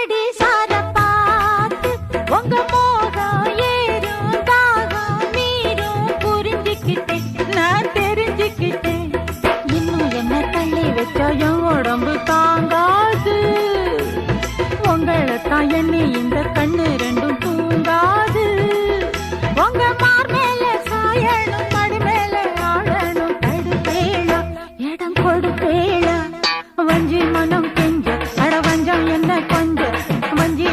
காதடி சார பார்த்து உங்க மோகம் ஏறும் தாகம் மீறும் புரிஞ்சுக்கிட்டேன் நான் தெரிஞ்சுக்கிட்டேன் இன்னும் என்ன தள்ளி வச்சா என் உடம்பு தாங்காது உங்களைத்தான் எண்ணி இந்த கண்ணு ரெண்டும் தூங்காது உங்க மார் மேல சாயணும் மடி மேல ஆடணும் தடுப்பேளா இடம் கொடுப்பேளா வஞ்சி மனம் கெஞ்ச அட வஞ்சம் என்ன கொஞ்சம் வஞ்சி